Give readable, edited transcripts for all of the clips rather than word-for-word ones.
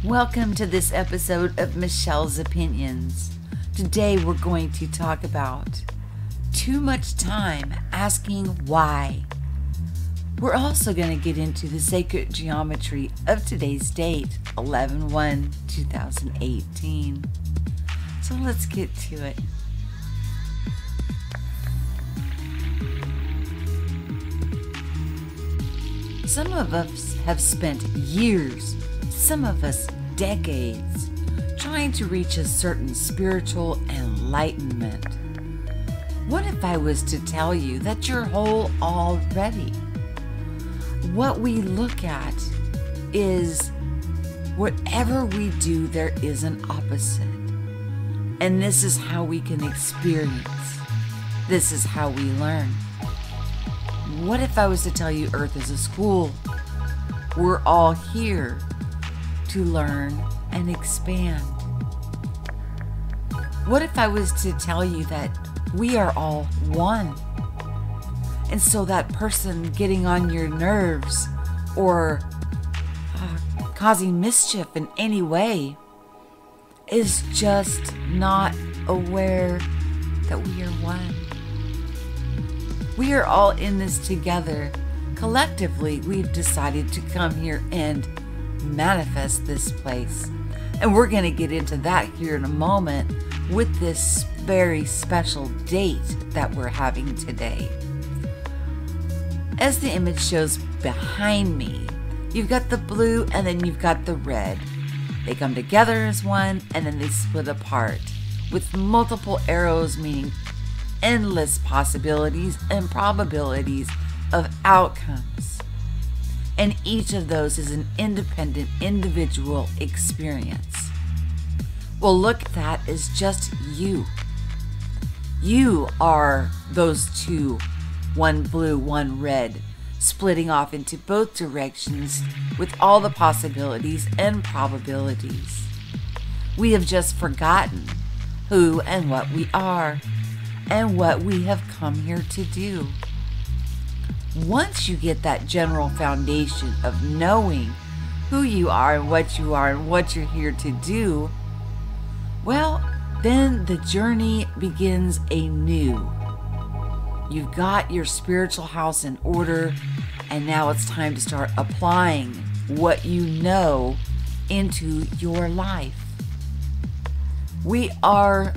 Welcome to this episode of Michelle's Opinions. Today we're going to talk about too much time asking why. We're also going to get into the sacred geometry of today's date, 11/1/2018. So let's get to it. Some of us have spent years, some of us decades, trying to reach a certain spiritual enlightenment. What if I was to tell you that you're whole already? What we look at is whatever we do, there is an opposite. And this is how we can experience. This is how we learn. What if I was to tell you Earth is a school? We're all here to learn and expand. What if I was to tell you that we are all one? And so that person getting on your nerves or causing mischief in any way is just not aware that we are one. We are all in this together. Collectively, we've decided to come here and manifest this place. And we're going to get into that here in a moment with this very special date that we're having today. As the image shows behind me, you've got the blue and then you've got the red. They come together as one and then they split apart with multiple arrows, meaning endless possibilities and probabilities of outcomes. And each of those is an independent individual experience. Well, look at that as just you. You are those two, one blue, one red, splitting off into both directions with all the possibilities and probabilities. We have just forgotten who and what we are and what we have come here to do. Once you get that general foundation of knowing who you are and what you're here to do, well, then the journey begins anew. You've got your spiritual house in order, and now it's time to start applying what you know into your life. We are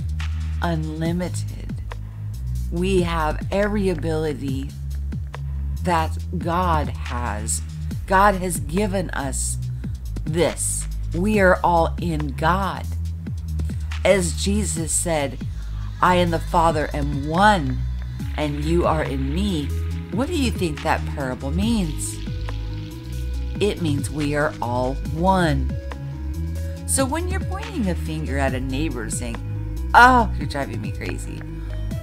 unlimited. We have every ability that God has. God has given us this. We are all in God. As Jesus said, I and the Father am one, and you are in me. What do you think that parable means? It means we are all one. So when you're pointing a finger at a neighbor saying, oh, you're driving me crazy,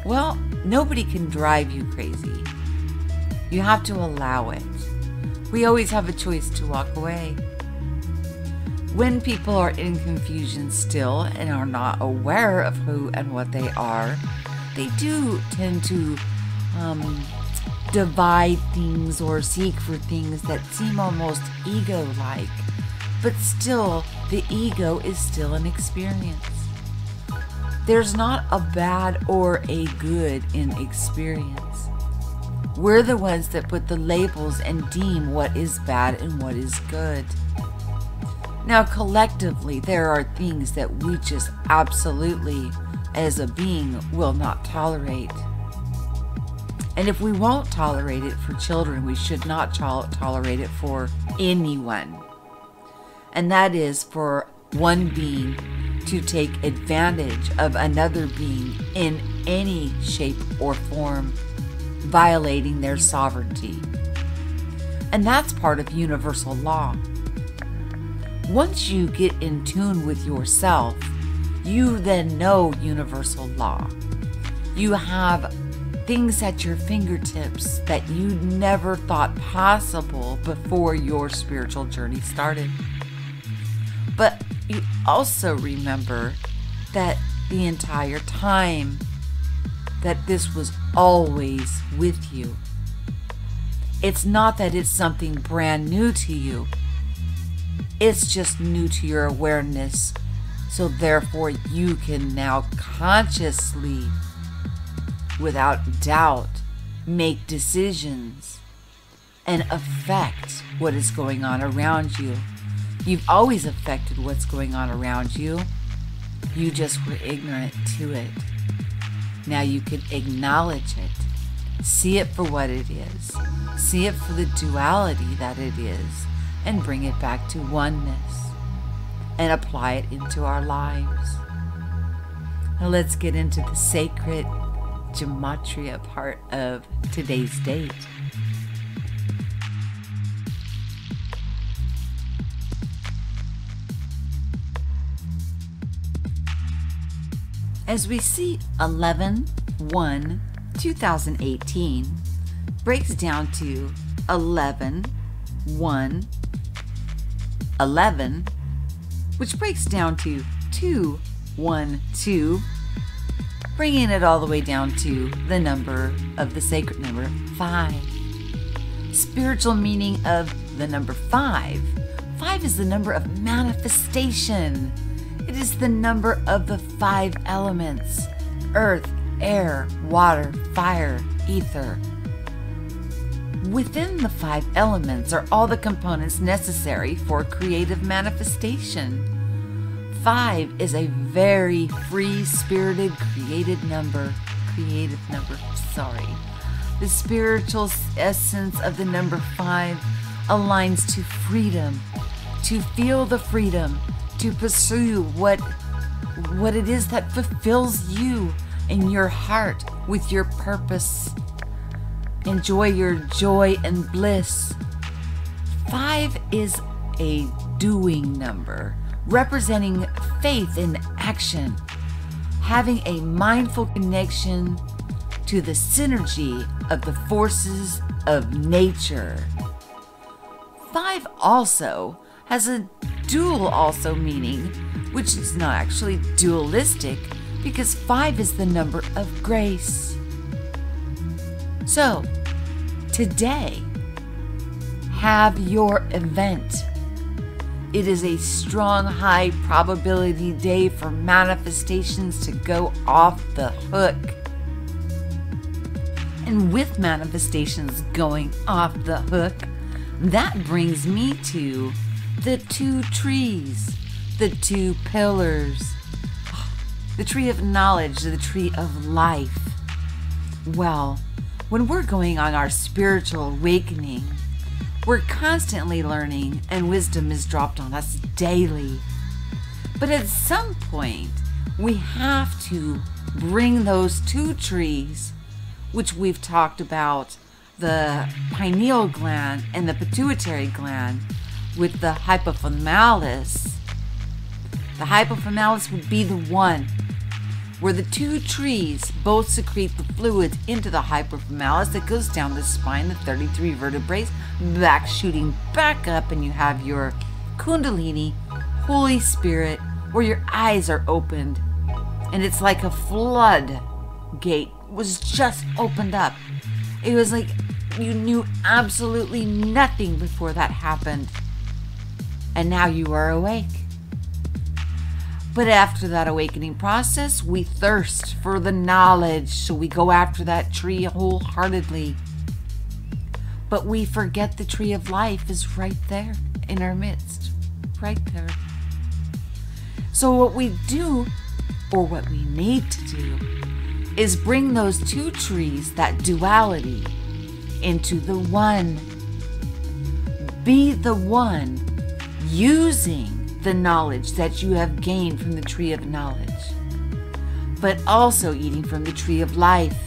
well, nobody can drive you crazy. You have to allow it. We always have a choice to walk away. When people are in confusion still and are not aware of who and what they are, they do tend to divide things or seek for things that seem almost ego-like. But still, the ego is still an experience. There's not a bad or a good in experience. We're the ones that put the labels and deem what is bad and what is good. Now, collectively, there are things that we just absolutely, as a being, will not tolerate. And if we won't tolerate it for children, we should not tolerate it for anyone. And that is for one being to take advantage of another being in any shape or form, violating their sovereignty. And that's part of universal law. Once you get in tune with yourself, you then know universal law. You have things at your fingertips that you never thought possible before your spiritual journey started. But you also remember that the entire time that this was always with you. It's not that it's something brand new to you. It's just new to your awareness. So therefore, you can now consciously, without doubt, make decisions and affect what is going on around you. You've always affected what's going on around you. You just were ignorant to it. Now you can acknowledge it. See it for what it is. See it for the duality that it is. And bring it back to oneness. And apply it into our lives. Now let's get into the sacred gematria part of today's date. As we see 11/1/2018 breaks down to 11/1/11, which breaks down to 2/1/2, bringing it all the way down to the number of the sacred number 5. Spiritual meaning of the number 5. 5 is the number of manifestation. It is the number of the 5 elements: earth, air, water, fire, ether. Within the 5 elements are all the components necessary for creative manifestation. 5 is a very free-spirited, creative number. The spiritual essence of the number 5 aligns to freedom, to feel the freedom, to pursue what it is that fulfills you in your heart with your purpose. Enjoy your joy and bliss. 5 is a doing number, representing faith in action, having a mindful connection to the synergy of the forces of nature. 5 also has a dual meaning, which is not actually dualistic, because 5 is the number of grace. So, today, have your event. It is a strong, high probability day for manifestations to go off the hook. And with manifestations going off the hook, that brings me to the 2 trees, the 2 pillars, the tree of knowledge, the tree of life. Well, when we're going on our spiritual awakening, we're constantly learning and wisdom is dropped on us daily. But at some point, we have to bring those 2 trees, which we've talked about, the pineal gland and the pituitary gland, with the hypothalamus. The hypothalamus would be the one where the 2 trees both secrete the fluid into the hypothalamus that goes down the spine, the 33 vertebrae, back shooting back up, and you have your Kundalini, Holy Spirit, where your eyes are opened. And it's like a flood gate was just opened up. It was like you knew absolutely nothing before that happened. And now you are awake. But after that awakening process, we thirst for the knowledge, so we go after that tree wholeheartedly. But we forget the tree of life is right there in our midst, right there. So what we do, or what we need to do, is bring those 2 trees, that duality, into the one. Be the one using the knowledge that you have gained from the tree of knowledge, but also eating from the tree of life.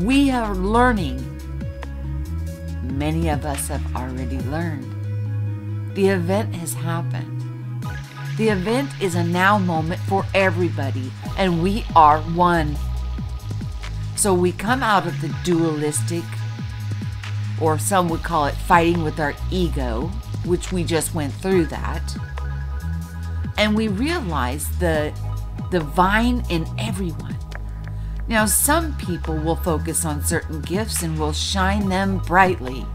We are learning. Many of us have already learned. The event has happened. The event is a now moment for everybody, and we are one. So we come out of the dualistic, or some would call it fighting with our ego, which we just went through that. And we realize the divine in everyone. Now, some people will focus on certain gifts and will shine them brightly,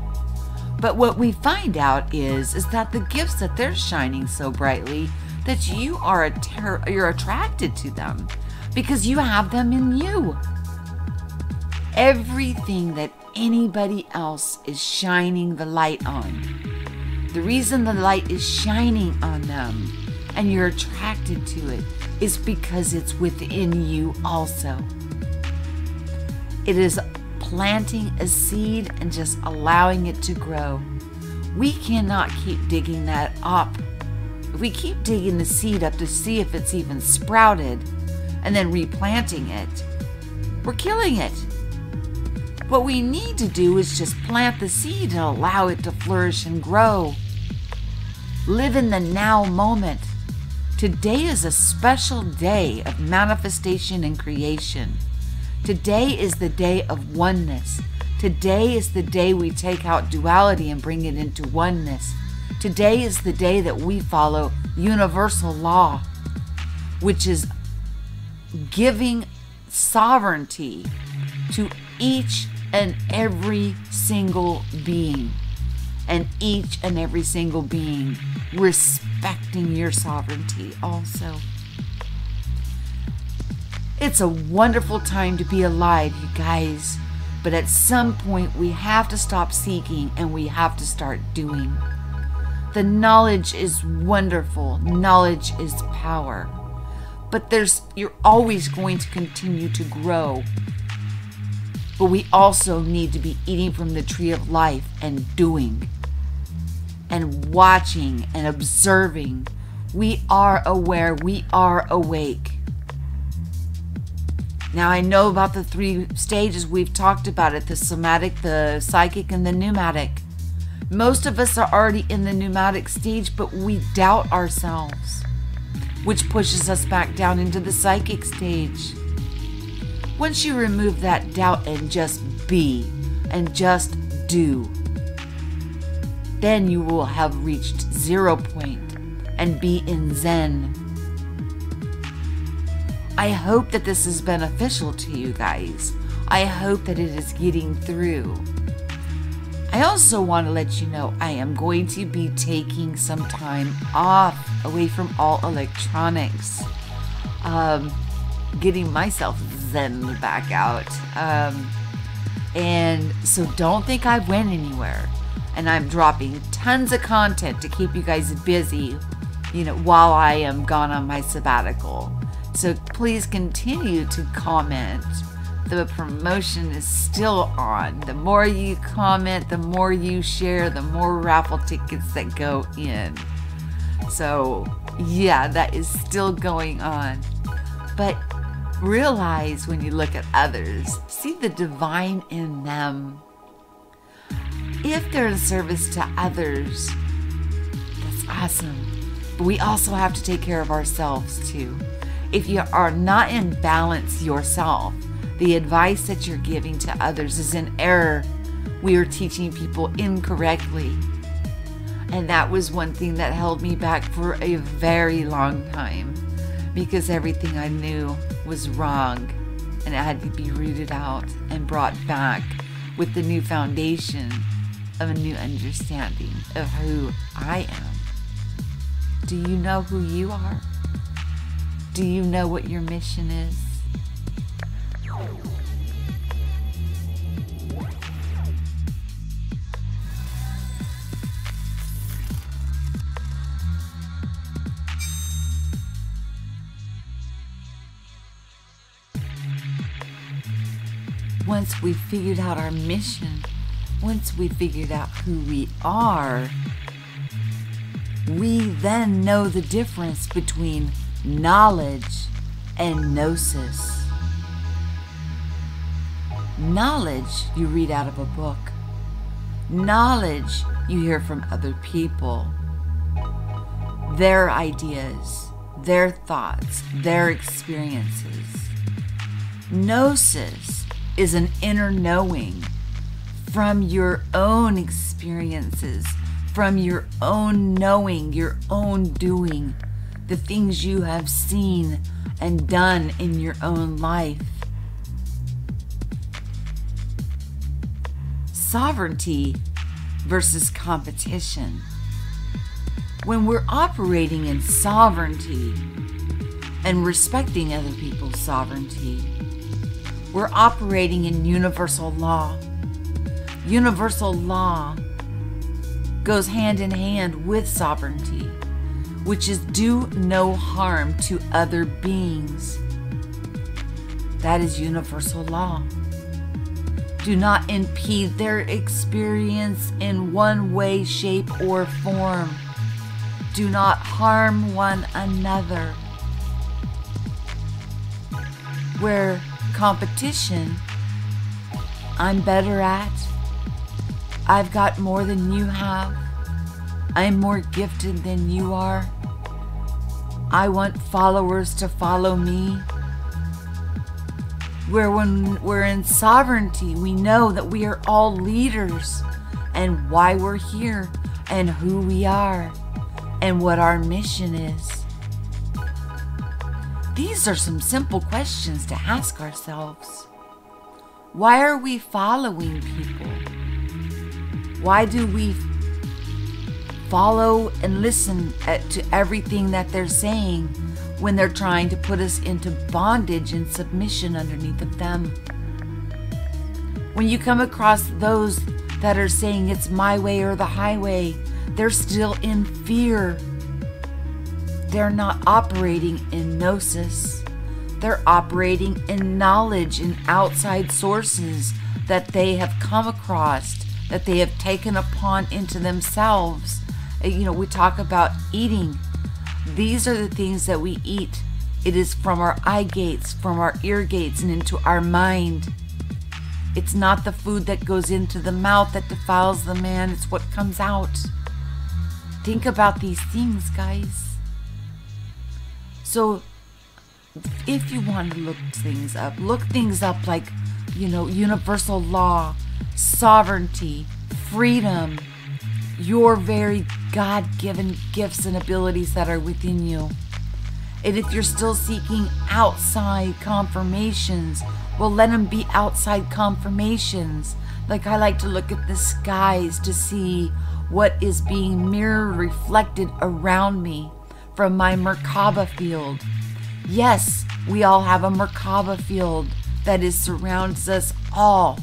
But what we find out is that the gifts that they're shining so brightly, that you're attracted to them because you have them in you. Everything that anybody else is shining the light on, the reason the light is shining on them and you're attracted to it is because it's within you also. It is planting a seed and just allowing it to grow. We cannot keep digging that up. If we keep digging the seed up to see if it's even sprouted and then replanting it, we're killing it. What we need to do is just plant the seed and allow it to flourish and grow. Live in the now moment. Today is a special day of manifestation and creation. Today is the day of oneness. Today is the day we take out duality and bring it into oneness. Today is the day that we follow universal law, which is giving sovereignty to each and every single being, and each and every single being respecting your sovereignty also. It's a wonderful time to be alive, you guys, but at some point we have to stop seeking and we have to start doing. The knowledge is wonderful. Knowledge is power. But you're always going to continue to grow. But we also need to be eating from the tree of life and doing and watching and observing. We are aware. We are awake. Now, I know about the 3 stages. We've talked about it: the somatic, the psychic, and the pneumatic. Most of us are already in the pneumatic stage, but we doubt ourselves, which pushes us back down into the psychic stage. Once you remove that doubt and just be and just do, then you will have reached 0 point and be in Zen. I hope that this is beneficial to you guys. I hope that it is getting through. I also want to let you know I am going to be taking some time off away from all electronics. Getting myself zen back out. And so don't think I went anywhere. And I'm dropping tons of content to keep you guys busy, while I am gone on my sabbatical. So please continue to comment. The promotion is still on. The more you comment, the more you share, the more raffle tickets that go in. So yeah, that is still going on. But realize when you look at others, see the divine in them. If they're in service to others, that's awesome. But we also have to take care of ourselves too. If you are not in balance yourself, the advice that you're giving to others is in error. We are teaching people incorrectly. And that was one thing that held me back for a very long time, because everything I knew was wrong and it had to be rooted out and brought back with the new foundation of a new understanding of who I am. Do you know who you are? Do you know what your mission is? Once we figured out our mission, once we figured out who we are, we then know the difference between knowledge and gnosis. Knowledge you read out of a book. Knowledge you hear from other people. Their ideas, their thoughts, their experiences. Gnosis is an inner knowing from your own experiences, from your own knowing, your own doing, the things you have seen and done in your own life. Sovereignty versus competition. When we're operating in sovereignty and respecting other people's sovereignty, we're operating in universal law. Universal law goes hand in hand with sovereignty, which is do no harm to other beings. That is universal law. Do not impede their experience in one way, shape, or form. Do not harm one another. Where competition, I'm better at, I've got more than you have, I'm more gifted than you are, I want followers to follow me. Where when we're in sovereignty, we know that we are all leaders and why we're here and who we are and what our mission is. These are some simple questions to ask ourselves. Why are we following people? Why do we follow and listen to everything that they're saying when they're trying to put us into bondage and submission underneath of them? When you come across those that are saying it's my way or the highway, they're still in fear. They're not operating in gnosis. They're operating in knowledge and outside sources that they have come across, that they have taken upon into themselves. We talk about eating. These are the things that we eat. It is from our eye gates, from our ear gates, and into our mind. It's not the food that goes into the mouth that defiles the man. It's what comes out. Think about these things, guys. So if you want to look things up like, universal law, sovereignty, freedom, your very God-given gifts and abilities that are within you. And if you're still seeking outside confirmations, well, let them be outside confirmations. Like I like to look at the skies to see what is being mirror reflected around me from my Merkaba field. Yes, we all have a Merkaba field that surrounds us all.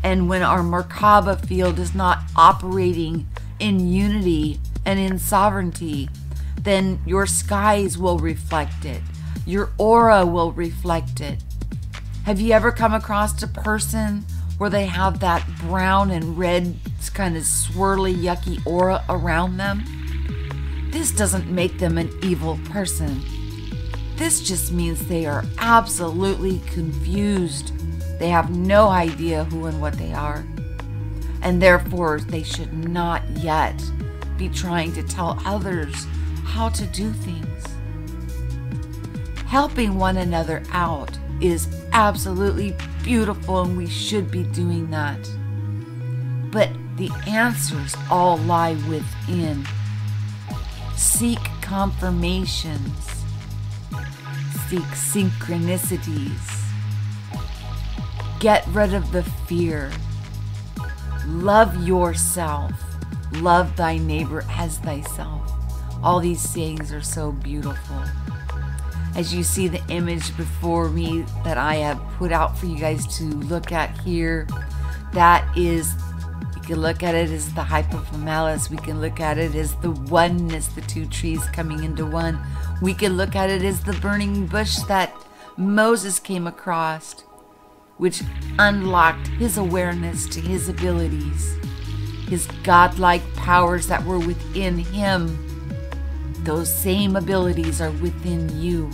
And when our Merkaba field is not operating in unity and in sovereignty, then your skies will reflect it. Your aura will reflect it. Have you ever come across a person where they have that brown and red kind of swirly, yucky aura around them? This doesn't make them an evil person. This just means they are absolutely confused. They have no idea who and what they are. And therefore, they should not yet be trying to tell others how to do things. Helping one another out is absolutely beautiful, and we should be doing that. But the answers all lie within. Seek confirmations. Seek synchronicities. Get rid of the fear. Love yourself. Love thy neighbor as thyself. All these sayings are so beautiful. As you see the image before me that I have put out for you guys to look at here, that is, you can look at it as the hypothalamus. We can look at it as the oneness, the two trees coming into one. We can look at it as the burning bush that Moses came across, which unlocked his awareness to his abilities, his godlike powers that were within him. Those same abilities are within you.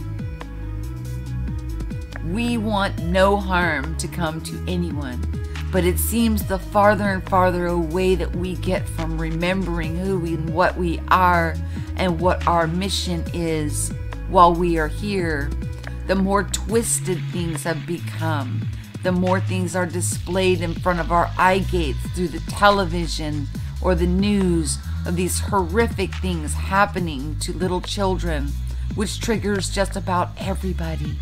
We want no harm to come to anyone, but it seems the farther and farther away that we get from remembering who and what we are and what our mission is while we are here, the more twisted things have become. The more things are displayed in front of our eye gates through the television or the news of these horrific things happening to little children, which triggers just about everybody.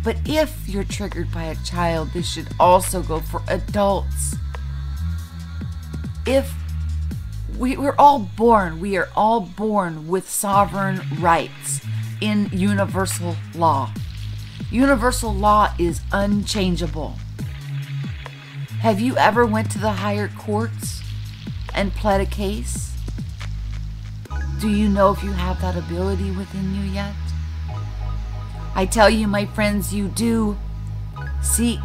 But if you're triggered by a child, this should also go for adults. If we are all born with sovereign rights in universal law. Universal law is unchangeable. Have you ever went to the higher courts and pled a case? Do you know if you have that ability within you yet? I tell you, my friends, you do. Seek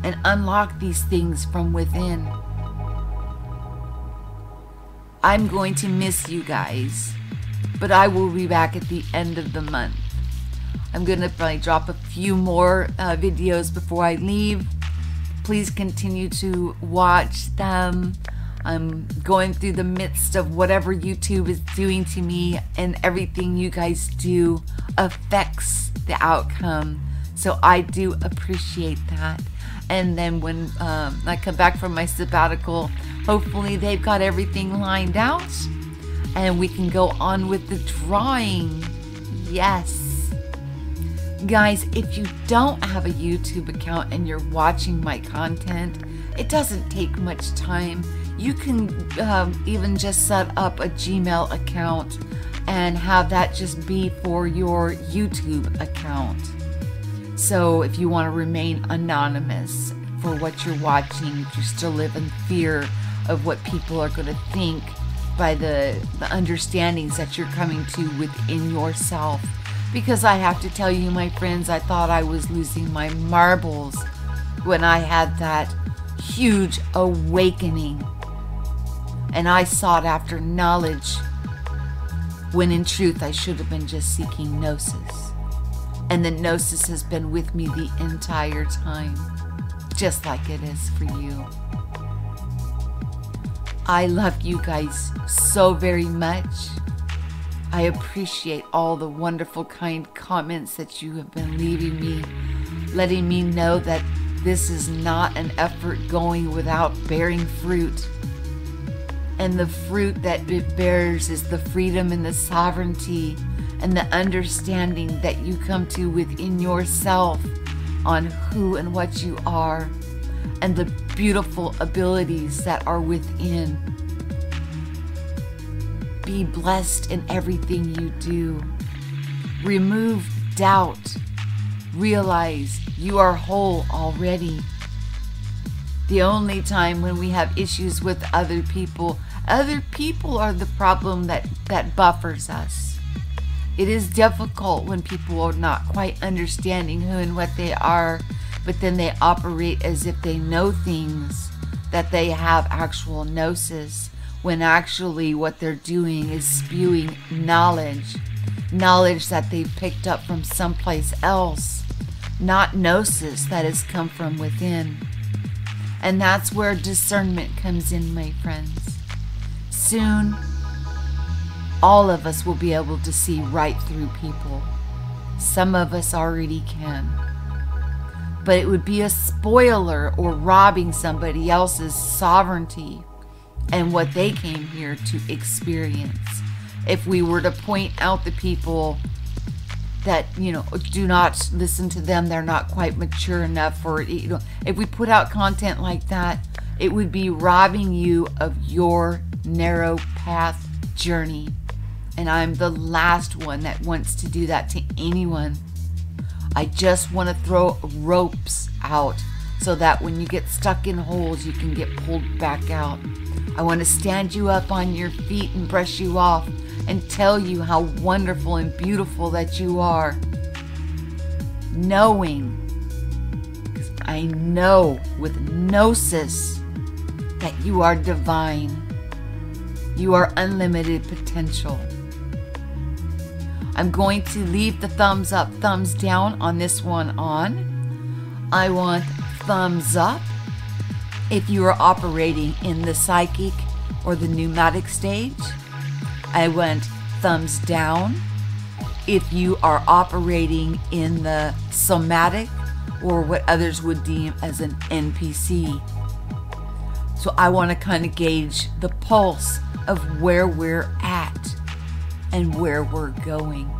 and unlock these things from within. I'm going to miss you guys, but I will be back at the end of the month. I'm going to probably drop a few more videos before I leave. Please continue to watch them. I'm going through the midst of whatever YouTube is doing to me, and everything you guys do affects the outcome. So I do appreciate that. And then when I come back from my sabbatical, hopefully they've got everything lined out and we can go on with the drawing. Yes. Guys, if you don't have a YouTube account and you're watching my content, it doesn't take much time. You can even just set up a Gmail account and have that just be for your YouTube account. So if you want to remain anonymous for what you're watching, if you still live in fear of what people are going to think by the understandings that you're coming to within yourself. Because I have to tell you, my friends, I thought I was losing my marbles when I had that huge awakening. And I sought after knowledge when in truth I should have been just seeking gnosis. And the gnosis has been with me the entire time, just like it is for you. I love you guys so very much. I appreciate all the wonderful, kind comments that you have been leaving me, letting me know that this is not an effort going without bearing fruit. And the fruit that it bears is the freedom and the sovereignty and the understanding that you come to within yourself on who and what you are, and the beautiful abilities that are within. Be blessed in everything you do. Remove doubt. Realize you are whole already. The only time when we have issues with other people are the problem that buffers us. It is difficult when people are not quite understanding who and what they are, but then they operate as if they know things, that they have actual gnosis, when actually what they're doing is spewing knowledge that they've picked up from someplace else, not gnosis that has come from within. And that's where discernment comes in, my friends. Soon, all of us will be able to see right through people. Some of us already can. But it would be a spoiler or robbing somebody else's sovereignty and what they came here to experience if we were to point out the people that, do not listen to them, they're not quite mature enough, or, if we put out content like that, it would be robbing you of your narrow path journey. And I'm the last one that wants to do that to anyone. I just want to throw ropes out so that when you get stuck in holes, you can get pulled back out. I want to stand you up on your feet and brush you off and tell you how wonderful and beautiful that you are. Knowing, because I know with gnosis that you are divine. You are unlimited potential. I'm going to leave the thumbs up, thumbs down on this one on. I want thumbs up if you are operating in the psychic or the pneumatic stage. I want thumbs down if you are operating in the somatic or what others would deem as an NPC. So I want to kind of gauge the pulse of where we're at and where we're going.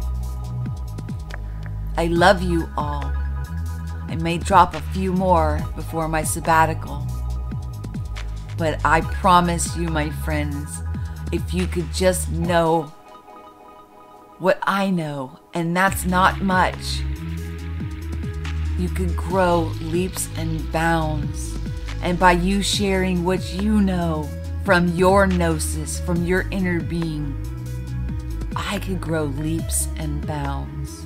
I love you all. I may drop a few more before my sabbatical. But I promise you, my friends, if you could just know what I know, and that's not much, you could grow leaps and bounds. And by you sharing what you know from your gnosis, from your inner being, I could grow leaps and bounds.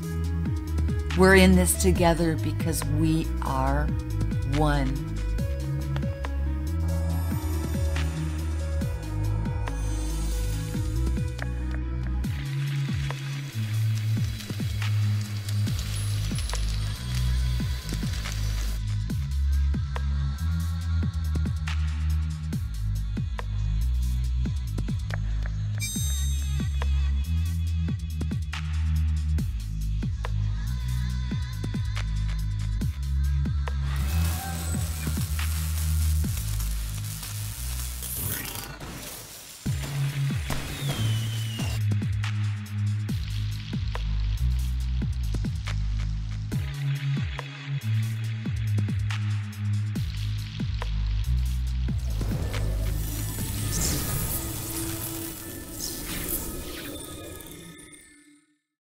We're in this together because we are one.